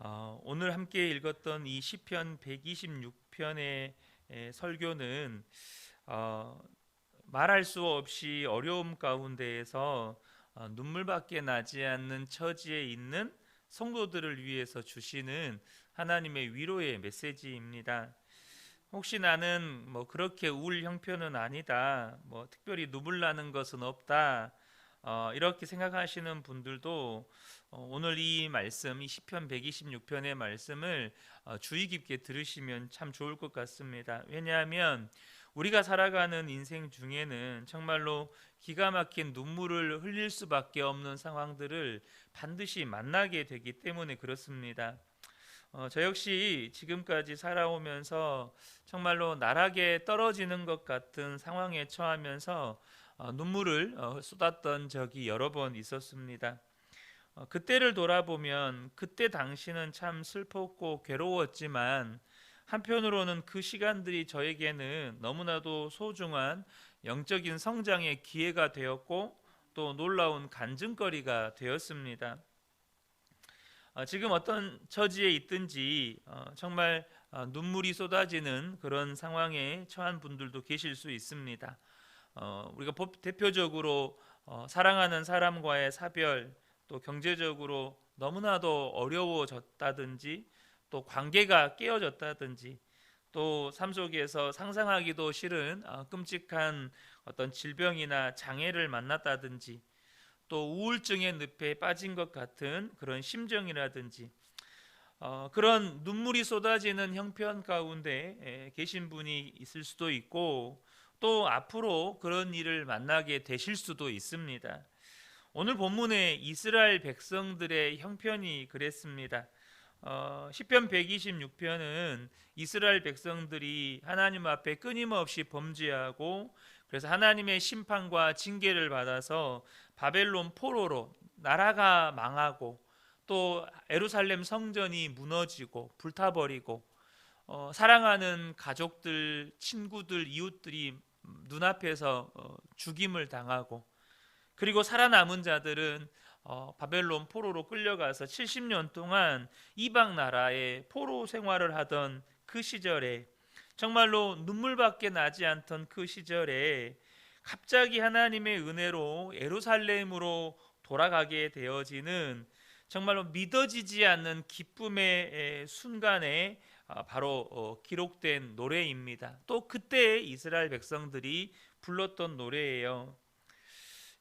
오늘 함께 읽었던 이 시편 126편의 설교는 어, 말할 수 없이 어려움 가운데에서 눈물밖에 나지 않는 처지에 있는 성도들을 위해서 주시는 하나님의 위로의 메시지입니다. 혹시 나는 뭐 그렇게 울 형편은 아니다, 뭐 특별히 눈물 나는 것은 없다, 이렇게 생각하시는 분들도 오늘 이 말씀, 이 시편 126편의 말씀을 주의 깊게 들으시면 참 좋을 것 같습니다. 왜냐하면 우리가 살아가는 인생 중에는 정말로 기가 막힌 눈물을 흘릴 수밖에 없는 상황들을 반드시 만나게 되기 때문에 그렇습니다. 저 역시 지금까지 살아오면서 정말로 나락에 떨어지는 것 같은 상황에 처하면서 눈물을 쏟았던 적이 여러 번 있었습니다. 그때를 돌아보면 그때 당시는 참 슬펐고 괴로웠지만 한편으로는 그 시간들이 저에게는 너무나도 소중한 영적인 성장의 기회가 되었고 또 놀라운 간증거리가 되었습니다. 지금 어떤 처지에 있든지 정말 눈물이 쏟아지는 그런 상황에 처한 분들도 계실 수 있습니다. 우리가 대표적으로 사랑하는 사람과의 사별, 또 경제적으로 너무나도 어려워졌다든지, 또 관계가 깨어졌다든지, 또 삶 속에서 상상하기도 싫은 끔찍한 어떤 질병이나 장애를 만났다든지, 또 우울증의 늪에 빠진 것 같은 그런 심정이라든지, 그런 눈물이 쏟아지는 형편 가운데 계신 분이 있을 수도 있고, 또 앞으로 그런 일을 만나게 되실 수도 있습니다. 오늘 본문의 이스라엘 백성들의 형편이 그랬습니다. 시편 126편은 이스라엘 백성들이 하나님 앞에 끊임없이 범죄하고, 그래서 하나님의 심판과 징계를 받아서 바벨론 포로로 나라가 망하고, 또 예루살렘 성전이 무너지고 불타버리고, 사랑하는 가족들, 친구들, 이웃들이 눈앞에서 죽임을 당하고, 그리고 살아남은 자들은 바벨론 포로로 끌려가서 70년 동안 이방 나라의 포로 생활을 하던 그 시절에, 정말로 눈물밖에 나지 않던 그 시절에 갑자기 하나님의 은혜로 예루살렘으로 돌아가게 되어지는 정말로 믿어지지 않는 기쁨의 순간에 바로 기록된 노래입니다. 또 그때 이스라엘 백성들이 불렀던 노래예요.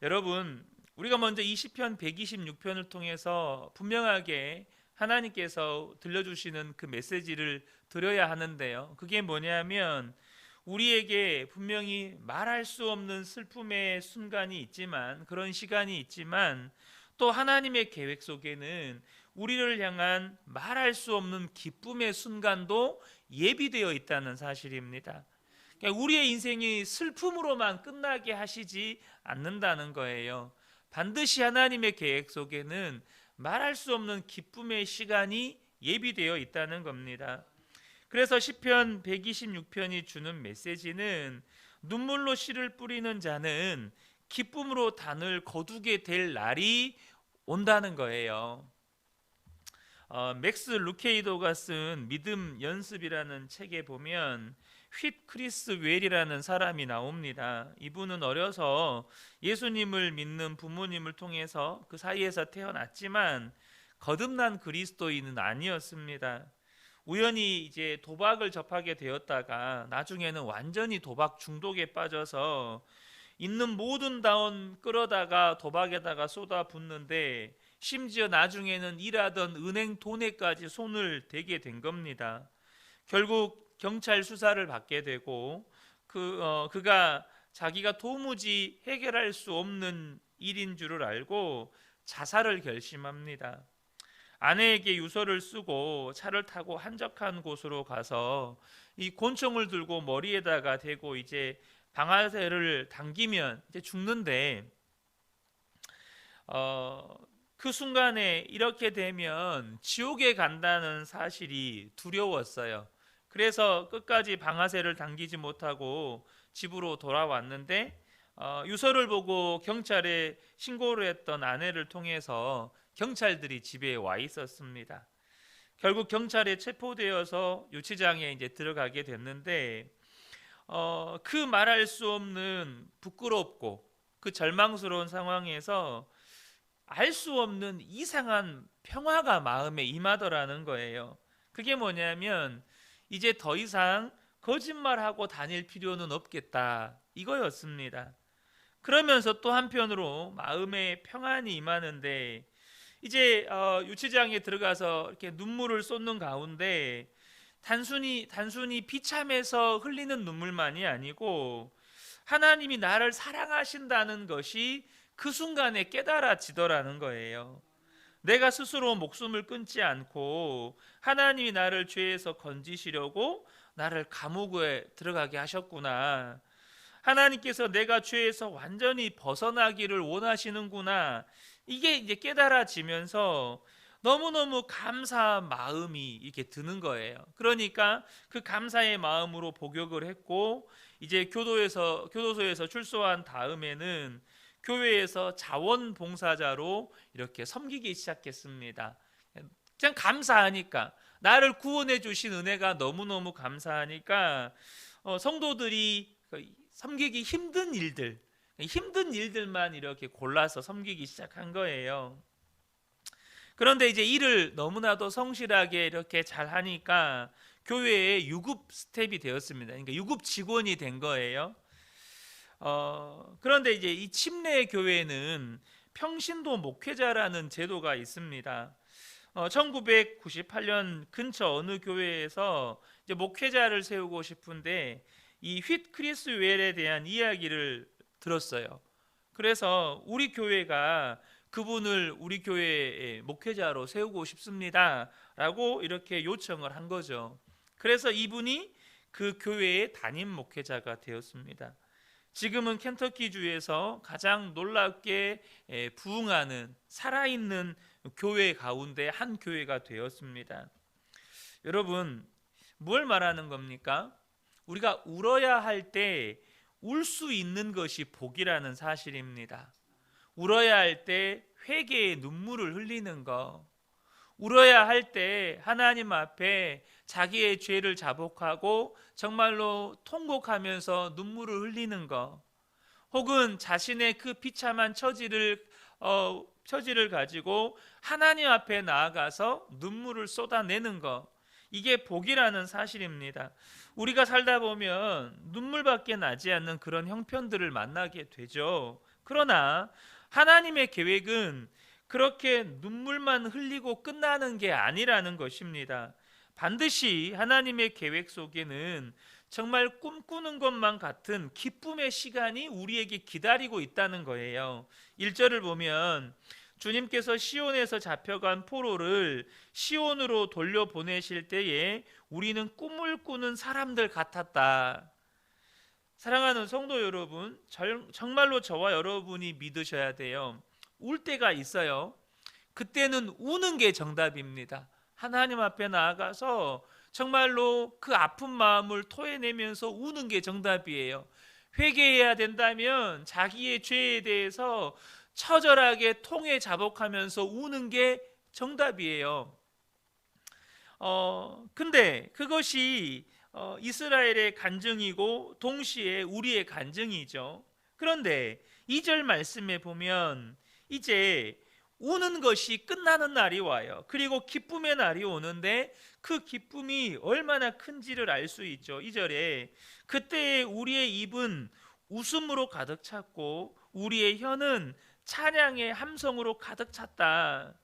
여러분, 우리가 먼저 이 시편 126편을 통해서 분명하게 하나님께서 들려주시는 그 메시지를 들어야 하는데요. 그게 뭐냐면, 우리에게 분명히 말할 수 없는 슬픔의 순간이 있지만, 그런 시간이 있지만, 또 하나님의 계획 속에는 우리를 향한 말할 수 없는 기쁨의 순간도 예비되어 있다는 사실입니다. 그러니까 우리의 인생이 슬픔으로만 끝나게 하시지 않는다는 거예요. 반드시 하나님의 계획 속에는 말할 수 없는 기쁨의 시간이 예비되어 있다는 겁니다. 그래서 시편 126편이 주는 메시지는, 눈물로 씨를 뿌리는 자는 기쁨으로 단을 거두게 될 날이 온다는 거예요. 맥스 루케이도가 쓴 믿음 연습이라는 책에 보면 휘트 크리스 웰이라는 사람이 나옵니다. 이분은 어려서 예수님을 믿는 부모님을 통해서 그 사이에서 태어났지만 거듭난 그리스도인은 아니었습니다. 우연히 이제 도박을 접하게 되었다가 나중에는 완전히 도박 중독에 빠져서 있는 모든 돈 끌어다가 도박에다가 쏟아붓는데, 심지어 나중에는 일하던 은행 돈에까지 손을 대게 된 겁니다. 결국 경찰 수사를 받게 되고, 그가 자기가 도무지 해결할 수 없는 일인 줄을 알고 자살을 결심합니다. 아내에게 유서를 쓰고 차를 타고 한적한 곳으로 가서 이 곤충을 들고 머리에다가 대고 이제 방아쇠를 당기면 이제 죽는데, 그 순간에 이렇게 되면 지옥에 간다는 사실이 두려웠어요. 그래서 끝까지 방아쇠를 당기지 못하고 집으로 돌아왔는데, 유서를 보고 경찰에 신고를 했던 아내를 통해서 경찰들이 집에 와 있었습니다. 결국 경찰에 체포되어서 유치장에 이제 들어가게 됐는데 그 말할 수 없는 부끄럽고 그 절망스러운 상황에서 알 수 없는 이상한 평화가 마음에 임하더라는 거예요. 그게 뭐냐면 이제 더 이상 거짓말하고 다닐 필요는 없겠다, 이거였습니다. 그러면서 또 한편으로 마음에 평안이 임하는데 이제 유치장에 들어가서 이렇게 눈물을 쏟는 가운데 단순히 비참해서 흘리는 눈물만이 아니고 하나님이 나를 사랑하신다는 것이 그 순간에 깨달아지더라는 거예요. 내가 스스로 목숨을 끊지 않고 하나님이 나를 죄에서 건지시려고 나를 감옥에 들어가게 하셨구나. 하나님께서 내가 죄에서 완전히 벗어나기를 원하시는구나. 이게 이제 깨달아지면서 너무너무 감사한 마음이 이렇게 드는 거예요. 그러니까 그 감사의 마음으로 복역을 했고 이제 교도소에서 출소한 다음에는 교회에서 자원봉사자로 이렇게 섬기기 시작했습니다. 그냥 감사하니까, 나를 구원해 주신 은혜가 너무너무 감사하니까 성도들이 섬기기 힘든 일들만 이렇게 골라서 섬기기 시작한 거예요. 그런데 이제 일을 너무나도 성실하게 이렇게 잘 하니까 교회의 유급 스텝이 되었습니다. 그러니까 유급 직원이 된 거예요. 그런데 이제 이 침례 교회는 평신도 목회자라는 제도가 있습니다. 1998년 근처 어느 교회에서 이제 목회자를 세우고 싶은데 이 휘트 크리스 웰에 대한 이야기를 들었어요. 그래서 우리 교회가 그분을 우리 교회의 목회자로 세우고 싶습니다라고 이렇게 요청을 한 거죠. 그래서 이분이 그 교회의 담임 목회자가 되었습니다. 지금은 켄터키주에서 가장 놀랍게 부흥하는 살아있는 교회 가운데 한 교회가 되었습니다. 여러분, 뭘 말하는 겁니까? 우리가 울어야 할 때 울 수 있는 것이 복이라는 사실입니다. 울어야 할 때 회개의 눈물을 흘리는 거, 울어야 할 때 하나님 앞에 자기의 죄를 자복하고 정말로 통곡하면서 눈물을 흘리는 거, 혹은 자신의 그 비참한 처지를 가지고 하나님 앞에 나아가서 눈물을 쏟아내는 거, 이게 복이라는 사실입니다. 우리가 살다 보면 눈물밖에 나지 않는 그런 형편들을 만나게 되죠. 그러나 하나님의 계획은 그렇게 눈물만 흘리고 끝나는 게 아니라는 것입니다. 반드시 하나님의 계획 속에는 정말 꿈꾸는 것만 같은 기쁨의 시간이 우리에게 기다리고 있다는 거예요. 1절을 보면 주님께서 시온에서 잡혀간 포로를 시온으로 돌려보내실 때에 우리는 꿈을 꾸는 사람들 같았다. 사랑하는 성도 여러분, 정말로 저와 여러분이 믿으셔야 돼요. 울 때가 있어요. 그때는 우는 게 정답입니다. 하나님 앞에 나아가서 정말로 그 아픈 마음을 토해내면서 우는 게 정답이에요. 회개해야 된다면 자기의 죄에 대해서 처절하게 통해 자복하면서 우는 게 정답이에요. 근데 그것이 이스라엘의 간증이고 동시에 우리의 간증이죠. 그런데 2절 말씀에 보면 이제 우는 것이 끝나는 날이 와요. 그리고 기쁨의 날이 오는데 그 기쁨이 얼마나 큰지를 알 수 있죠. 2절에 그때 우리의 입은 웃음으로 가득 찼고 우리의 혀는 찬양의 함성으로 가득 찼다.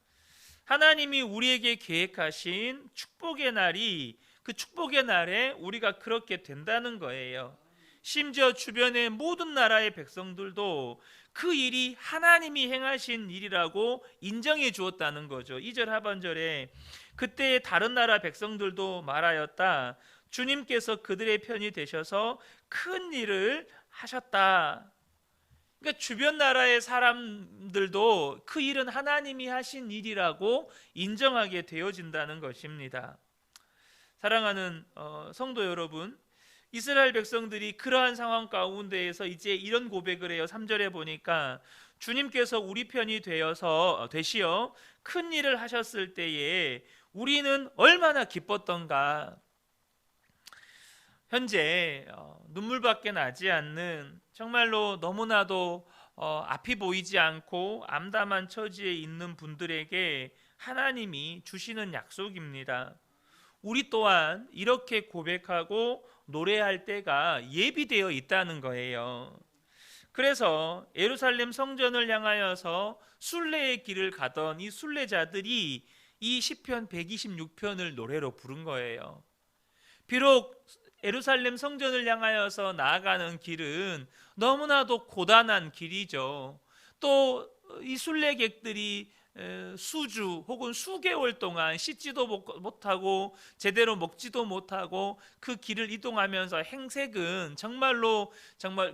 하나님이 우리에게 계획하신 축복의 날이, 그 축복의 날에 우리가 그렇게 된다는 거예요. 심지어 주변의 모든 나라의 백성들도 그 일이 하나님이 행하신 일이라고 인정해 주었다는 거죠. 2절 하반절에 그때 다른 나라 백성들도 말하였다. 주님께서 그들의 편이 되셔서 큰 일을 하셨다. 그러니까 주변 나라의 사람들도 그 일은 하나님이 하신 일이라고 인정하게 되어진다는 것입니다. 사랑하는 성도 여러분, 이스라엘 백성들이 그러한 상황 가운데에서 이제 이런 고백을 해요. 3절에 보니까 주님께서 우리 편이 되시어 큰 일을 하셨을 때에 우리는 얼마나 기뻤던가. 현재 눈물밖에 나지 않는 정말로 너무나도 앞이 보이지 않고 암담한 처지에 있는 분들에게 하나님이 주시는 약속입니다. 우리 또한 이렇게 고백하고 노래할 때가 예비되어 있다는 거예요. 그래서 예루살렘 성전을 향하여서 순례의 길을 가던 이 순례자들이 이 시편 126편을 노래로 부른 거예요. 비록 예루살렘 성전을 향하여서 나아가는 길은 너무나도 고단한 길이죠. 또 이 순례객들이 수주 혹은 수개월 동안 씻지도 못하고 제대로 먹지도 못하고 그 길을 이동하면서 행색은 정말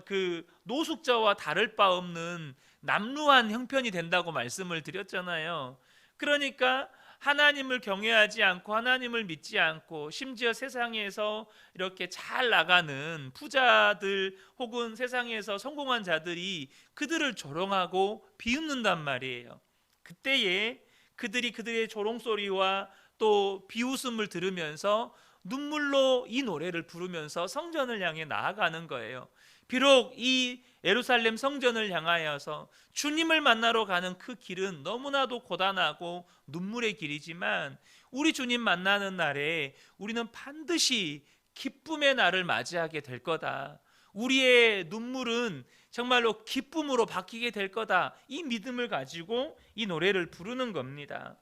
그 노숙자와 다를 바 없는 남루한 형편이 된다고 말씀을 드렸잖아요. 그러니까 하나님을 경외하지 않고 하나님을 믿지 않고 심지어 세상에서 이렇게 잘 나가는 부자들 혹은 세상에서 성공한 자들이 그들을 조롱하고 비웃는단 말이에요. 그때에 그들의 조롱소리와 또 비웃음을 들으면서 눈물로 이 노래를 부르면서 성전을 향해 나아가는 거예요. 비록 이 예루살렘 성전을 향하여서 주님을 만나러 가는 그 길은 너무나도 고단하고 눈물의 길이지만 우리 주님 만나는 날에 우리는 반드시 기쁨의 날을 맞이하게 될 거다. 우리의 눈물은 정말로 기쁨으로 바뀌게 될 거다. 이 믿음을 가지고 이 노래를 부르는 겁니다.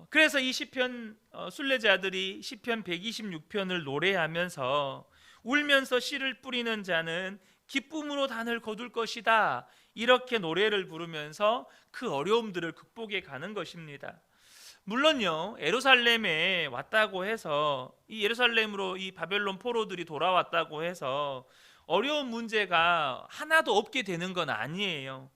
그래서 이 시편 순례자들이 시편 126편을 노래하면서 울면서 씨를 뿌리는 자는 기쁨으로 단을 거둘 것이다. 이렇게 노래를 부르면서 그 어려움들을 극복해 가는 것입니다. 물론요, 예루살렘에 왔다고 해서 이 예루살렘으로 이 바벨론 포로들이 돌아왔다고 해서 어려운 문제가 하나도 없게 되는 건 아니에요.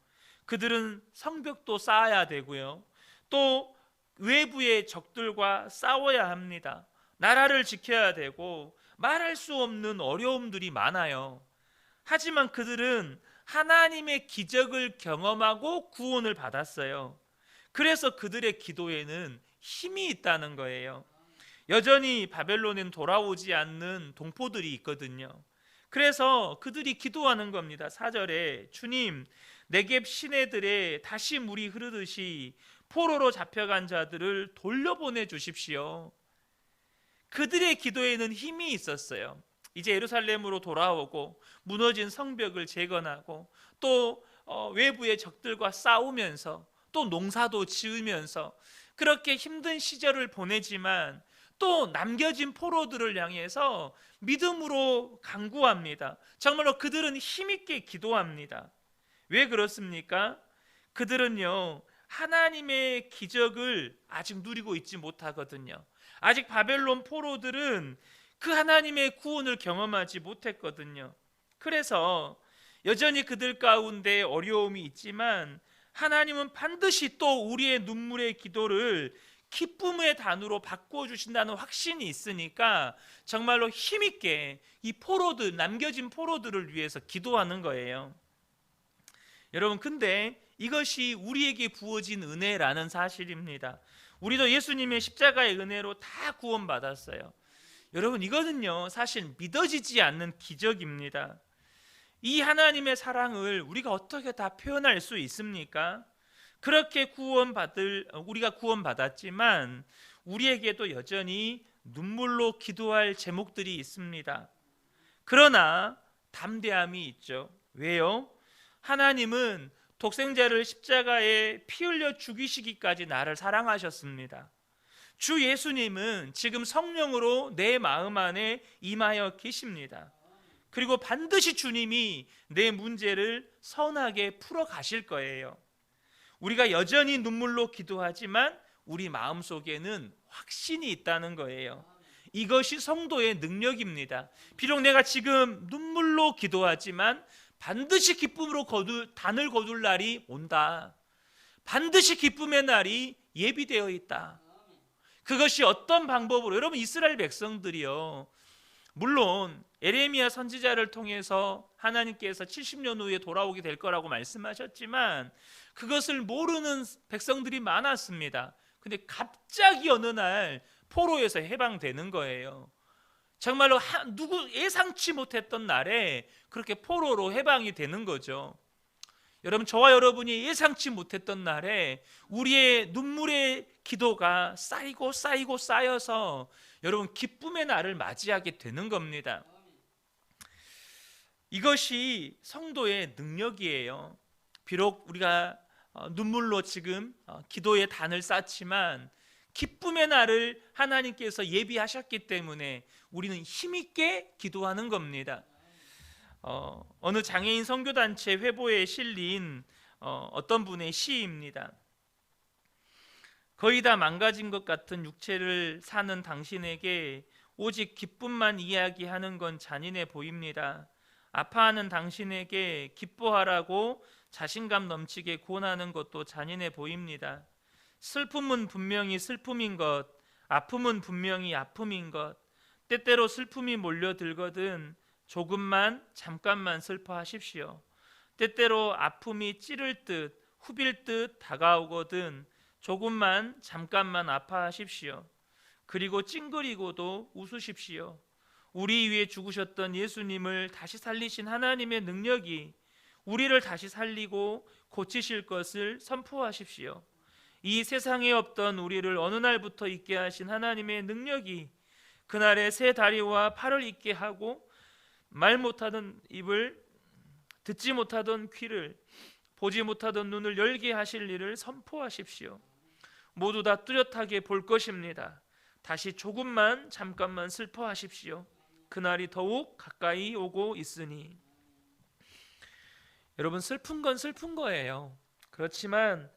그들은 성벽도 쌓아야 되고요. 또 외부의 적들과 싸워야 합니다. 나라를 지켜야 되고 말할 수 없는 어려움들이 많아요. 하지만 그들은 하나님의 기적을 경험하고 구원을 받았어요. 그래서 그들의 기도에는 힘이 있다는 거예요. 여전히 바벨론엔 돌아오지 않는 동포들이 있거든요. 그래서 그들이 기도하는 겁니다. 4절에 주님, 네겝 시내들에 다시 물이 흐르듯이 포로로 잡혀간 자들을 돌려보내 주십시오. 그들의 기도에는 힘이 있었어요. 이제 예루살렘으로 돌아오고 무너진 성벽을 재건하고 또 외부의 적들과 싸우면서 또 농사도 지으면서 그렇게 힘든 시절을 보내지만 또 남겨진 포로들을 향해서 믿음으로 간구합니다. 정말로 그들은 힘있게 기도합니다. 왜 그렇습니까? 그들은요, 하나님의 기적을 아직 누리고 있지 못하거든요. 아직 바벨론 포로들은 그 하나님의 구원을 경험하지 못했거든요. 그래서 여전히 그들 가운데 어려움이 있지만 하나님은 반드시 또 우리의 눈물의 기도를 기쁨의 단으로 바꿔주신다는 확신이 있으니까 정말로 힘있게 이 포로들, 남겨진 포로들을 위해서 기도하는 거예요. 여러분, 근데 이것이 우리에게 부어진 은혜라는 사실입니다. 우리도 예수님의 십자가의 은혜로 다 구원받았어요. 여러분, 이거는요 사실 믿어지지 않는 기적입니다. 이 하나님의 사랑을 우리가 어떻게 다 표현할 수 있습니까? 그렇게 우리가 구원받았지만 우리에게도 여전히 눈물로 기도할 제목들이 있습니다. 그러나 담대함이 있죠. 왜요? 하나님은 독생자를 십자가에 피 흘려 죽이시기까지 나를 사랑하셨습니다. 주 예수님은 지금 성령으로 내 마음 안에 임하여 계십니다. 그리고 반드시 주님이 내 문제를 선하게 풀어 가실 거예요. 우리가 여전히 눈물로 기도하지만 우리 마음속에는 확신이 있다는 거예요. 이것이 성도의 능력입니다. 비록 내가 지금 눈물로 기도하지만 반드시 기쁨으로 단을 거둘 날이 온다. 반드시 기쁨의 날이 예비되어 있다. 그것이 어떤 방법으로? 여러분, 이스라엘 백성들이요, 물론 에레미야 선지자를 통해서 하나님께서 70년 후에 돌아오게 될 거라고 말씀하셨지만 그것을 모르는 백성들이 많았습니다. 근데 갑자기 어느 날 포로에서 해방되는 거예요. 정말로 누구 예상치 못했던 날에 그렇게 포로로 해방이 되는 거죠. 여러분, 저와 여러분이 예상치 못했던 날에 우리의 눈물의 기도가 쌓이고 쌓이고 쌓여서 여러분 기쁨의 날을 맞이하게 되는 겁니다. 이것이 성도의 능력이에요. 비록 우리가 눈물로 지금 기도의 단을 쌓지만 기쁨의 날을 하나님께서 예비하셨기 때문에 우리는 힘있게 기도하는 겁니다. 어느 장애인 선교단체 회보에 실린 어떤 분의 시입니다. 거의 다 망가진 것 같은 육체를 사는 당신에게 오직 기쁨만 이야기하는 건 잔인해 보입니다. 아파하는 당신에게 기뻐하라고 자신감 넘치게 권하는 것도 잔인해 보입니다. 슬픔은 분명히 슬픔인 것, 아픔은 분명히 아픔인 것, 때때로 슬픔이 몰려들거든 조금만 잠깐만 슬퍼하십시오. 때때로 아픔이 찌를 듯 후빌 듯 다가오거든 조금만 잠깐만 아파하십시오. 그리고 찡그리고도 웃으십시오. 우리 위해 죽으셨던 예수님을 다시 살리신 하나님의 능력이 우리를 다시 살리고 고치실 것을 선포하십시오. 이 세상에 없던 우리를 어느 날부터 있게 하신 하나님의 능력이 그날의 새 다리와 팔을 있게 하고 말 못하던 입을, 듣지 못하던 귀를, 보지 못하던 눈을 열게 하실 일을 선포하십시오. 모두 다 뚜렷하게 볼 것입니다. 다시 조금만 잠깐만 슬퍼하십시오. 그날이 더욱 가까이 오고 있으니. 여러분, 슬픈 건 슬픈 거예요. 그렇지만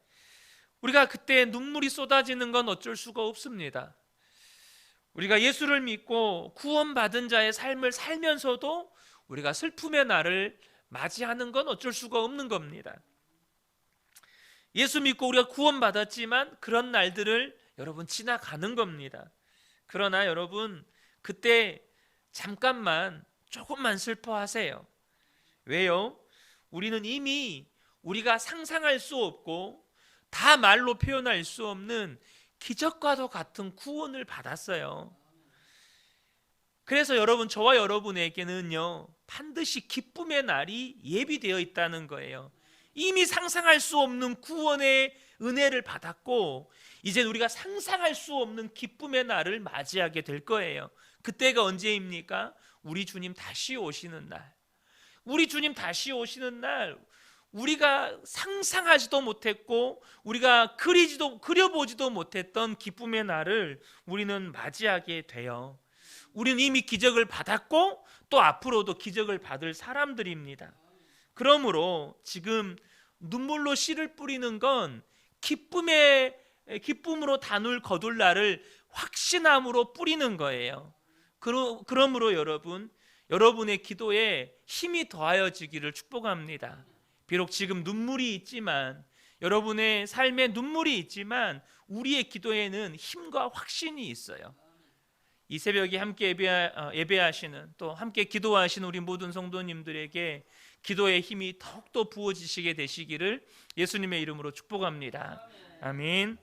우리가 그때 눈물이 쏟아지는 건 어쩔 수가 없습니다. 우리가 예수를 믿고 구원받은 자의 삶을 살면서도 우리가 슬픔의 날을 맞이하는 건 어쩔 수가 없는 겁니다. 예수 믿고 우리가 구원받았지만 그런 날들을 여러분 지나가는 겁니다. 그러나 여러분, 그때 잠깐만 조금만 슬퍼하세요. 왜요? 우리는 이미 우리가 상상할 수 없고 다 말로 표현할 수 없는 기적과도 같은 구원을 받았어요. 그래서 여러분, 저와 여러분에게는요 반드시 기쁨의 날이 예비되어 있다는 거예요. 이미 상상할 수 없는 구원의 은혜를 받았고 이제 우리가 상상할 수 없는 기쁨의 날을 맞이하게 될 거예요. 그때가 언제입니까? 우리 주님 다시 오시는 날. 우리 주님 다시 오시는 날, 우리가 상상하지도 못했고 우리가 그려보지도 못했던 기쁨의 날을 우리는 맞이하게 돼요. 우리는 이미 기적을 받았고 또 앞으로도 기적을 받을 사람들입니다. 그러므로 지금 눈물로 씨를 뿌리는 건 기쁨으로 단을 거둘 날을 확신함으로 뿌리는 거예요. 그러므로 여러분의 기도에 힘이 더하여지기를 축복합니다. 비록 지금 눈물이 있지만, 여러분의 삶에 눈물이 있지만 우리의 기도에는 힘과 확신이 있어요. 이 새벽에 함께 예배하시는, 또 함께 기도하시는 우리 모든 성도님들에게 기도의 힘이 더욱더 부어지시게 되시기를 예수님의 이름으로 축복합니다. 아멘.